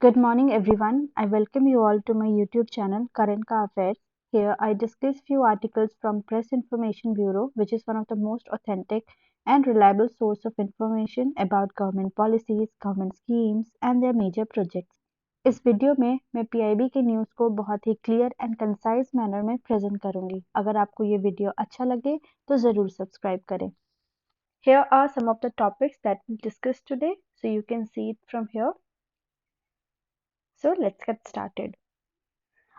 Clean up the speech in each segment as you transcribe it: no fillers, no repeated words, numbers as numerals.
Good morning, everyone. I welcome you all to my YouTube channel, Current Ka Affairs. Here, I discuss few articles from Press Information Bureau, which is one of the most authentic and reliable source of information about government policies, government schemes, and their major projects. इस video में मैं PIB के news को बहुत ही clear and concise manner में present करूंगी। अगर आपको ये वीडियो अच्छा लगे तो ज़रूर सब्सक्राइब करें। Here are some of the topics that we'll discuss today, so you can see it from here. So let's get started.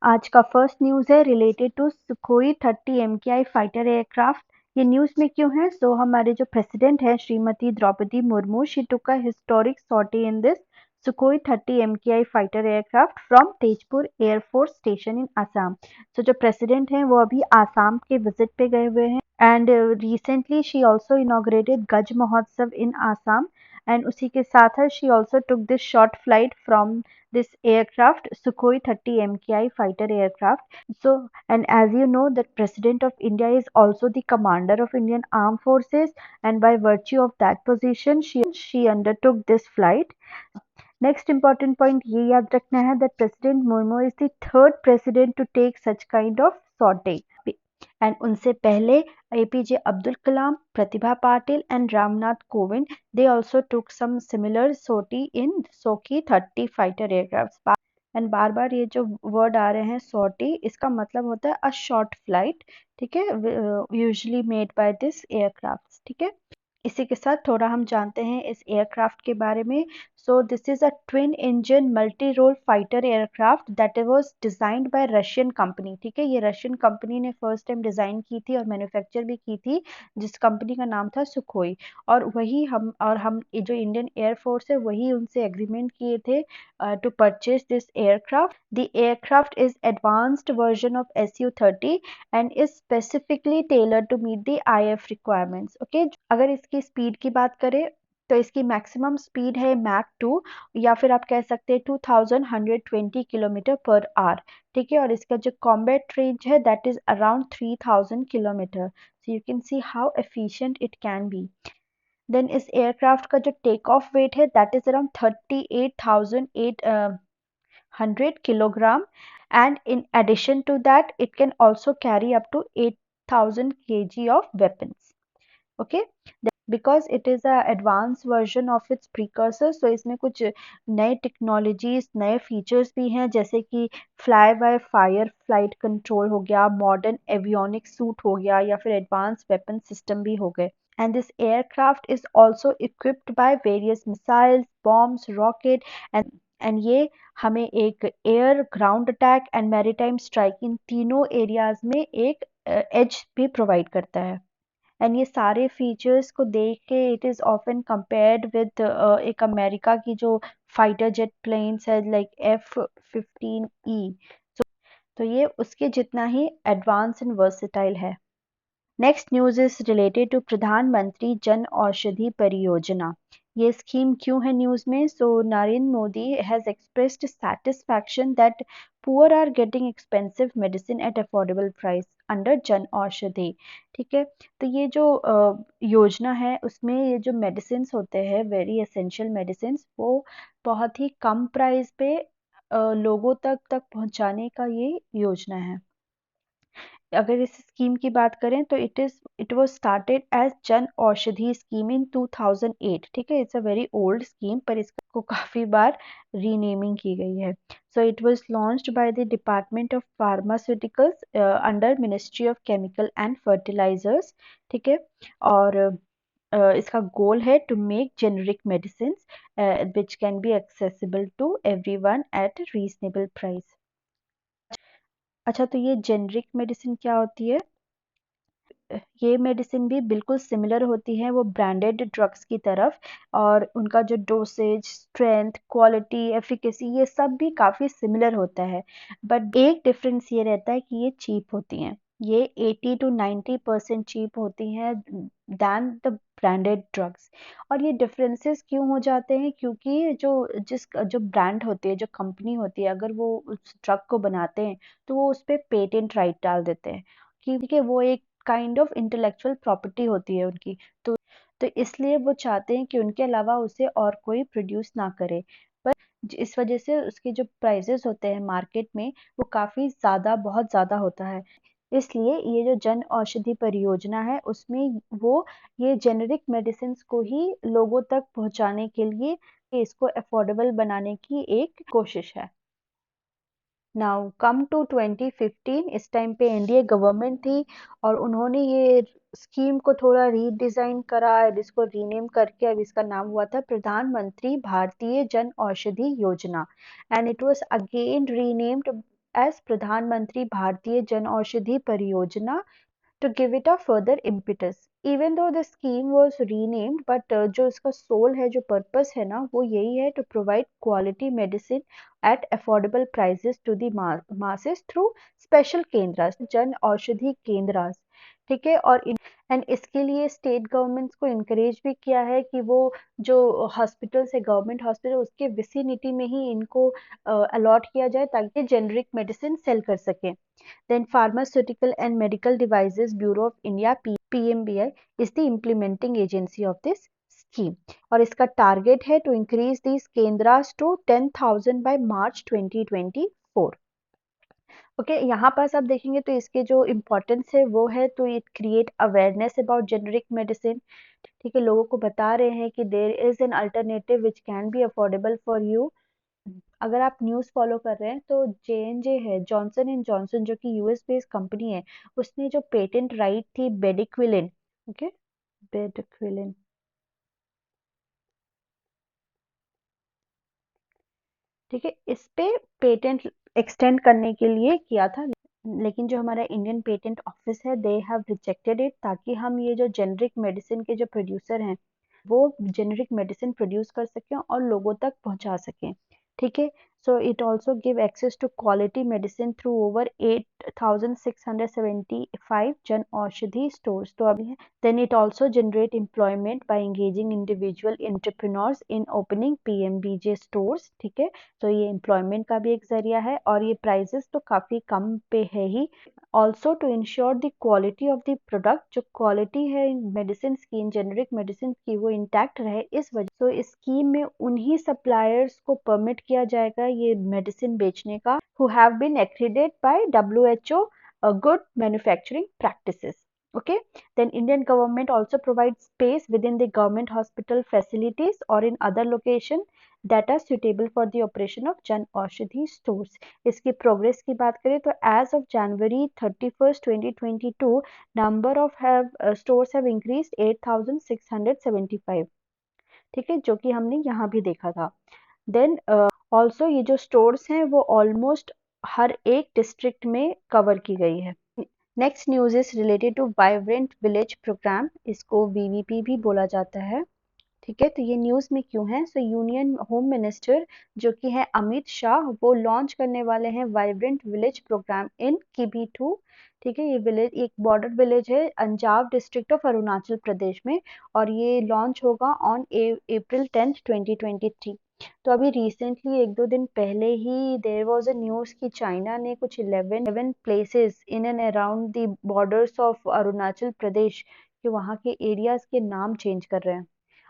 आज का फर्स्ट न्यूज़ है related to Sukhoi 30 MKI fighter aircraft. ये news में क्यों है? So हमारे जो president है Shrimati Draupadi Murmu, she took a historic sortie in this Sukhoi 30 MKI fighter aircraft from Tezpur air force station in Assam. So जो प्रेसिडेंट हैं वो अभी आसाम के विजिट पे गए हुए हैं and recently she also inaugurated गज महोत्सव इन आसाम एंड उसी के साथ she also took this short flight from this aircraft Sukhoi 30 MKI fighter aircraft. So, and as you know that President of India is also the commander of Indian Armed Forces, and by virtue of that position she undertook this flight. Next important point ये याद रखना है that President Murmu is the third president to take such kind of sortie. And उनसे पहले APJ Abdul Kalam, Pratibha Patil and Ramnath Kovind, they also took some similar sortie in Sukhoi 30 fighter aircrafts. And बार बार ये जो word आ रहे हैं सॉर्टी, इसका मतलब होता है अ शॉर्ट फ्लाइट, ठीक है, usually made by this aircraft, ठीक है। इसी के साथ थोड़ा हम जानते हैं इस एयरक्राफ्ट के बारे में। So this is a twin engine multi role fighter aircraft that was designed by Russian company, ठीक है। ये रशियन कंपनी ने फर्स्ट टाइम डिजाइन की थी और मैन्युफैक्चर भी की थी, जिस कंपनी का नाम था सुखोई। और वही हम जो इंडियन एयरफोर्स है वही उनसे एग्रीमेंट किए थे to purchase this aircraft. The aircraft is advanced version of Su-30 and is specifically tailored to meet the IF requirements. Okay, अगर इसकी स्पीड की बात करें तो इसकी मैक्सिमम स्पीड है मैक 2 या फिर आप कह सकते हैं 2120 किलोमीटर पर आवर, ठीक है। और इसका जो कॉम्बैट रेंज है that is around 3000 kilometre. So you can see how efficient it can be. Then इस एयरक्राफ्ट का जो टेक ऑफ वेट है that is around 38,800 kilogram, and in addition to that it can also carry up to 8,000 kg of weapons. Okay, because it is a advanced version of its precursor, so इसमें कुछ नए technologies, नए features भी हैं, जैसे कि fly by fire flight control हो गया, मॉडर्न एवियोनिक सूट हो गया, या फिर एडवांस वेपन सिस्टम भी हो गए। And this aircraft is also equipped by various missiles, bombs, rocket, and ये हमें एक air, ground attack and maritime strike in तीनों एरियाज में एक एज भी प्रोवाइड करता है। एंड ये सारे फीचर्स को देख के it is often compared with एक अमेरिका की जो फाइटर जेट प्लेन्स है लाइक F-15E। तो ये उसके जितना ही एडवांस एंड वर्सेटाइल है। Next news is related to Pradhan Mantri Jan औषधि परियोजना। ये स्कीम क्यों है न्यूज़ में? So Narendra Modi has expressed satisfaction that poor are getting expensive medicine at affordable price under Jan Aushadhi, ठीक है। तो ये जो योजना है उसमें ये जो मेडिसिन होते हैं वेरी एसेंशियल मेडिसिन, वो बहुत ही कम प्राइस पे लोगों तक पहुंचाने का ये योजना है। अगर इस स्कीम की बात करें तो it was started as Jan Aushadhi scheme in 2008, ठीक है। It's a very old scheme, पर इसको काफ़ी बार रीनेमिंग की गई है। So it was launched by the department of pharmaceuticals under ministry of chemical and fertilisers, ठीक है। और इसका गोल है to make generic medicine which can be accessible to everyone at reasonable price. अच्छा, तो ये जेनरिक मेडिसिन क्या होती है? ये मेडिसिन भी बिल्कुल सिमिलर होती है वो ब्रांडेड ड्रग्स की तरफ, और उनका जो डोसेज, स्ट्रेंथ, क्वालिटी, एफिकेसी, ये सब भी काफ़ी सिमिलर होता है। बट एक डिफरेंस ये रहता है कि ये चीप होती हैं। ये 80 to 90% चीप होती हैं दैन द ब्रांडेड ड्रग्स। और ये डिफरेंसेस क्यों हो जाते हैं? क्योंकि जो ब्रांड होती है, जो कंपनी होती है, अगर वो उस ड्रग को बनाते हैं तो वो उस पर पेटेंट राइट डाल देते हैं, क्योंकि वो एक काइंड ऑफ इंटेलेक्चुअल प्रॉपर्टी होती है उनकी। तो इसलिए वो चाहते हैं कि उनके अलावा उसे और कोई प्रोड्यूस ना करे। इस वजह से उसके जो प्राइसेस होते हैं मार्केट में वो काफी ज्यादा, बहुत ज्यादा होता है। इसलिए ये जो जन औषधि परियोजना है उसमें वो ये जेनेरिक मेडिसिन को ही लोगों तक पहुंचाने के लिए इसको अफोर्डेबल बनाने की एक कोशिश है। नाउ कम टू 2015, इस टाइम पे एनडीए गवर्नमेंट थी और उन्होंने ये स्कीम को थोड़ा रीडिजाइन करा, इसको रीनेम करके अब इसका नाम हुआ था प्रधानमंत्री Bharatiya Jan Aushadhi Yojana, and it was again renamed as Pradhan Mantri Bharatiya Jan औषधि परियोजना to give it a further impetus. Even though the scheme was renamed, but जो इसका सोल है, जो पर्पस है ना, वो यही है to provide quality medicine at affordable prices to the masses through special केंद्रास, Jan Aushadhi केंद्रास। ठीक है, और एंड इसके लिए स्टेट गवर्नमेंट्स को इनकरेज भी किया है कि वो जो हॉस्पिटल्स है, गवर्नमेंट हॉस्पिटल, उसके विसिनिटी में ही इनको अलॉट किया जाए ताकि जेनरिक मेडिसिन सेल कर सके। Then Pharmaceutical and Medical Devices Bureau of India PMBI is the implementing agency of this scheme और इसका टारगेट है to increase these केंद्रास to 10,000 by March 2024। Okay, यहाँ पास आप देखेंगे तो इसके जो इम्पोर्टेंस है वो है तो it create awareness about generic medicine. ठीक है, लोगों को बता रहे हैं कि there is an alternative which can be affordable for you. अगर आप न्यूज़ फॉलो कर रहे हैं तो J&J है, जॉनसन एंड जॉनसन, जो कि यूएस बेस्ड कंपनी है, उसने जो पेटेंट राइट थी बेडिक्विलिन, ओके, बेडिक्विलिन, ठीक है, इस पे पेटेंट एक्सटेंड करने के लिए किया था, लेकिन जो हमारा इंडियन पेटेंट ऑफिस है दे हैव रिजेक्टेड इट, ताकि हम ये जो जेनरिक मेडिसिन के जो प्रोड्यूसर हैं वो जेनरिक मेडिसिन प्रोड्यूस कर सकें और लोगों तक पहुंचा सकें। ठीक है, so it also give access to quality medicine through over 8,675 Jan Aushadhi stores. तो अभी then it also generate employment by engaging individual entrepreneurs in opening PMBJ stores. ठीक है, तो ये एम्प्लॉयमेंट का भी एक जरिया है और ये प्राइजेस तो काफी कम पे है ही। Also to ensure the quality of the product, जो क्वालिटी है मेडिसिन की, जेनरिक मेडिसिन की, वो इंटैक्ट रहे, इस वजह तो इस स्कीम में उन्हीं सप्लायर्स को परमिट किया जाएगा ये मेडिसिन बेचने का who have been accredited by WHO good manufacturing practices. Okay, then Indian government also provides space within the government hospital facilities or in other location that are suitable for the operation of Jan Aushadhi stores. इसकी progress की बात करें तो as of January 31st 2022 number of stores have increased 8,675। ठीक है, जो कि हमने यहाँ भी देखा था। देन ऑल्सो ये जो स्टोर्स हैं वो ऑलमोस्ट हर एक डिस्ट्रिक्ट में कवर की गई है। Next news is related to vibrant village programme, इसको वीवीपी भी बोला जाता है। ठीक है, तो ये न्यूज में क्यों है, सो यूनियन होम मिनिस्टर जो कि है अमित शाह, वो लॉन्च करने वाले हैं वाइब्रेंट विलेज प्रोग्राम इन किबीथू। ठीक है, ये विलेज एक बॉर्डर विलेज है अंजाव डिस्ट्रिक्ट ऑफ अरुणाचल प्रदेश में और ये लॉन्च होगा ऑन April 10th 2023। तो अभी रिसेंटली एक दो दिन पहले ही देयर वाज अ न्यूज कि चाइना ने कुछ 11 places in and around the borders of Arunachal Pradesh के वहाँ के एरियाज के नाम चेंज कर रहे हैं।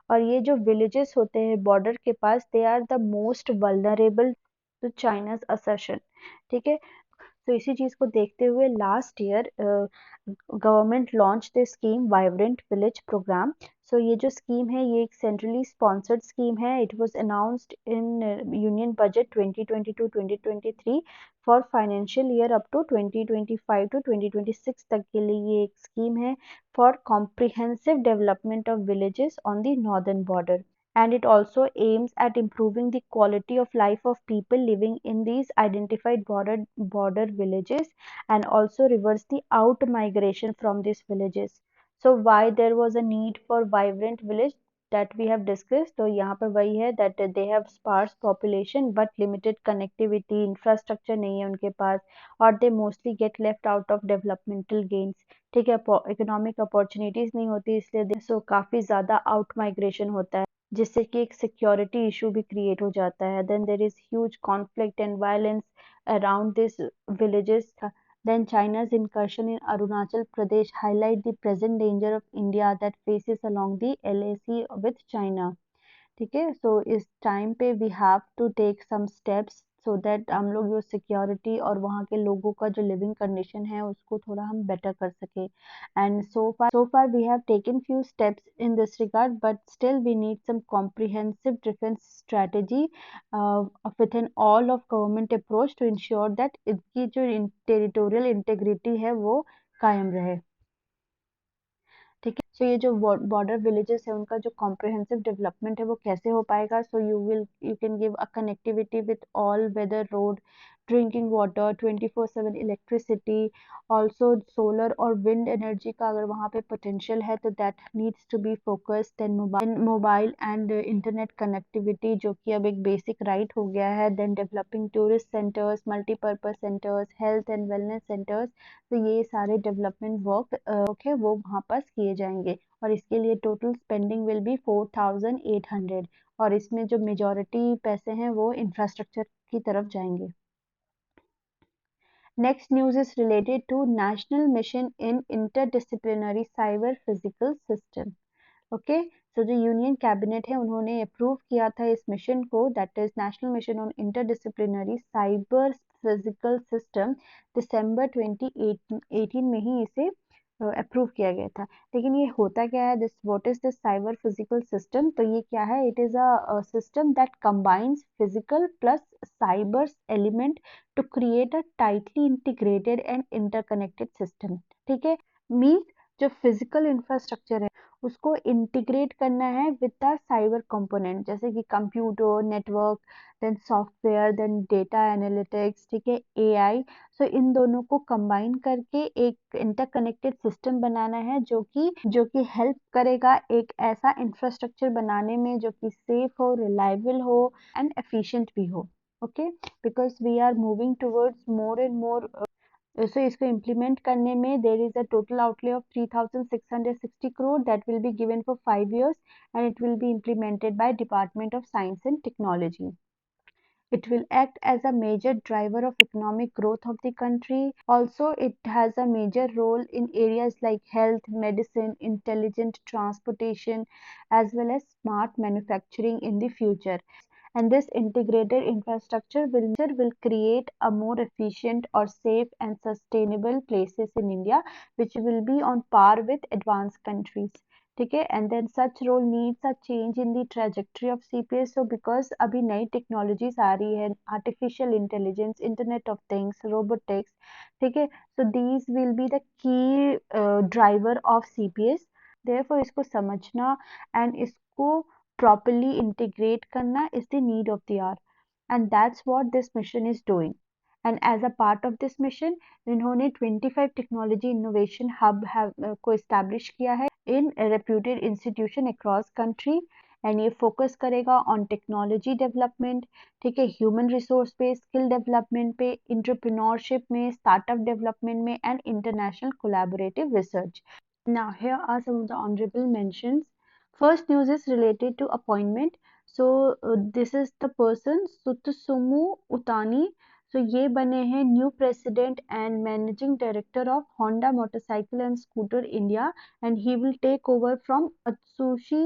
और ये जो विलेजेस होते हैं बॉर्डर के पास, they are the most vulnerable to China's assertion. ठीक है, तो इसी चीज को देखते हुए last year government launch the scheme vibrant village programme. So ये जो स्कीम है ये एक सेंट्रली स्पॉन्सर्ड स्कीम है। It was announced in union budget 2022-2023 for financial year up to 2025 to 2026 तक के लिए ये एक स्कीम है for comprehensive development of villages on the northern border, and it also aims at improving the quality of life of people living in these identified border villages and also reverse the out migration from these villages. So why there was a need for vibrant village that we have discussed, तो यहाँ पर वही है that they have sparse population but limited connectivity, infrastructure नहीं है उनके पास और they mostly get left out of developmental gains। ठीक है, इकोनॉमिक अपॉर्चुनिटीज नहीं होती इसलिए सो काफी ज्यादा आउट माइग्रेशन होता है जिससे कि एक सिक्योरिटी इशू भी क्रिएट हो जाता है। Then there is huge conflict and violence around this villages। Then China's incursion in Arunachal Pradesh highlight the present danger of India that faces along the LAC with China। ठीक है। सो इस time पे we have to take some steps so that हम लोग जो security और वहाँ के लोगों का जो लिविंग कंडीशन है उसको थोड़ा हम बेटर कर सके। And so far we have taken few steps in this regard, but still we need some comprehensive defense strategy within all of government approach to ensure that इसकी जो टेरिटोरियल इंटेग्रिटी है वो कायम रहे। ठीक है। सो ये जो बॉर्डर विलेजेस है उनका जो कॉम्प्रिहेंसिव डेवलपमेंट है वो कैसे हो पाएगा? So you can give a connectivity with all weather road, drinking water, 24/7 electricity, also solar और विंड एनर्जी का अगर वहाँ पे पोटेंशियल है तो that needs to be focused. Then mobile and internet connectivity जो कि अब एक बेसिक राइट हो गया है। Then developing tourist centres, multipurpose centres, health and wellness centres. तो ये सारे डेवलपमेंट वर्क है वो वहाँ पर किए जाएंगे और इसके लिए टोटल स्पेंडिंग विल बी 4,800 और इसमें जो मेजॉरिटी पैसे हैं वो इंफ्रास्ट्रक्चर की तरफ जाएंगे। Next news is related to National Mission in Interdisciplinary Cyber Physical System. Okay. So जो यूनियन कैबिनेट है उन्होंने अप्रूव किया था इस मिशन को, that is national mission on interdisciplinary cyber physical system. दिसंबर 2018 में ही इसे अप्रूव किया गया था। लेकिन ये होता क्या है, this what is this cyber physical system? तो ये क्या है? It is a system that combines physical plus cyber element to create a tightly integrated and interconnected system. ठीक है। मीन्स जो फिजिकल इंफ्रास्ट्रक्चर है उसको इंटीग्रेट करना है विद द साइबर कंपोनेंट, जैसे कि computer network, then software, then data analytics, ठीक है, एआई। सो इन दोनों को कंबाइन करके एक इंटरकनेक्टेड सिस्टम बनाना है जो कि हेल्प करेगा एक ऐसा इंफ्रास्ट्रक्चर बनाने में जो कि सेफ हो, रिलायबल हो एंड एफिशिएंट भी हो। Okay, because we are moving towards more and more. So इसको इम्प्लीमेंट करने में there is a total outlay of 3,660 crore that will be given for 5 years and it will be implemented by Department of Science and Technology. It will act as a major driver of economic growth of the country. Also, it has a major role in areas like health, medicine, intelligent transportation, as well as smart manufacturing in the future. And this integrated infrastructure will create a more efficient or safe and sustainable places in India, which will be on par with advanced countries. ठीक है। And then such role needs a change in the trajectory of CPS. So because अभी नई technologies आ रही है, artificial intelligence, internet of things, robotics, ठीक है। So these will be the key driver of CPS. Therefore इसको समझना and इसको properly integrate करना is the need of the hour, and that's what this mission is doing. And as a part of this mission, इन्होंने 25 technology innovation hub को establish किया है in reputed institution across country, and ये focus करेगा on technology development, ठीक है, human resource पे, skill development पे, इंटरप्रेन्योरशिप में, स्टार्टअप डेवलपमेंट में and international collaborative research. Now here are some of the honorable mentions. First news is related to appointment. So this is the person Sutusumu Utani. So ये बने हैं new president and managing director of Honda motorcycle and scooter India, and he will take over from Atsushi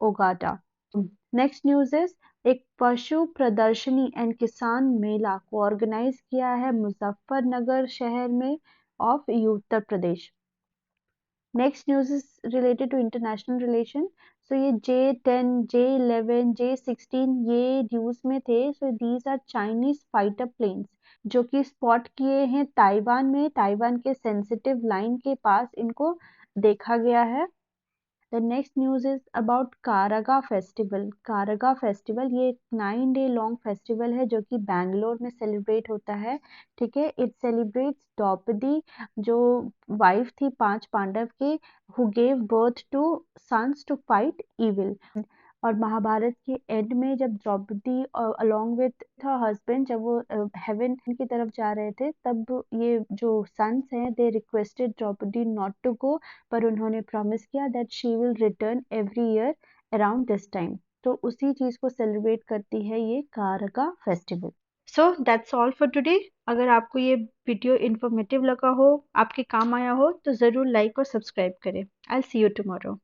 Ogata. Next news is एक पशु प्रदर्शनी and किसान मेला को organise किया है मुजफ्फरनगर शहर में of Uttar Pradesh. Next news is related to international relation. So ये J-10, J-11, J-16 ये न्यूज में थे। So these are Chinese fighter planes जो कि स्पॉट किए हैं ताइवान में, ताइवान के सेंसिटिव लाइन के पास इनको देखा गया है। The next news is about Karga festival. Karga festival ये एक 9 day लॉन्ग फेस्टिवल है जो कि बैंगलोर में सेलिब्रेट होता है। ठीक है। इट सेलिब्रेट्स द्रौपदी जो वाइफ थी 5 पांडव के, who gave birth to sons to fight evil. और महाभारत के एंड में जब Draupadi along with her husband जब वो हेवन की तरफ जा रहे थे, तब ये जो सन्स हैं they requested Draupadi not to go, पर उन्होंने प्रॉमिस किया that she will return every year around this time. तो उसी चीज को सेलिब्रेट करती है ये Karaga festival. So that's all for today. अगर आपको ये वीडियो इंफॉर्मेटिव लगा हो, आपके काम आया हो, तो जरूर लाइक और सब्सक्राइब करें। आई सी यू टुमारो।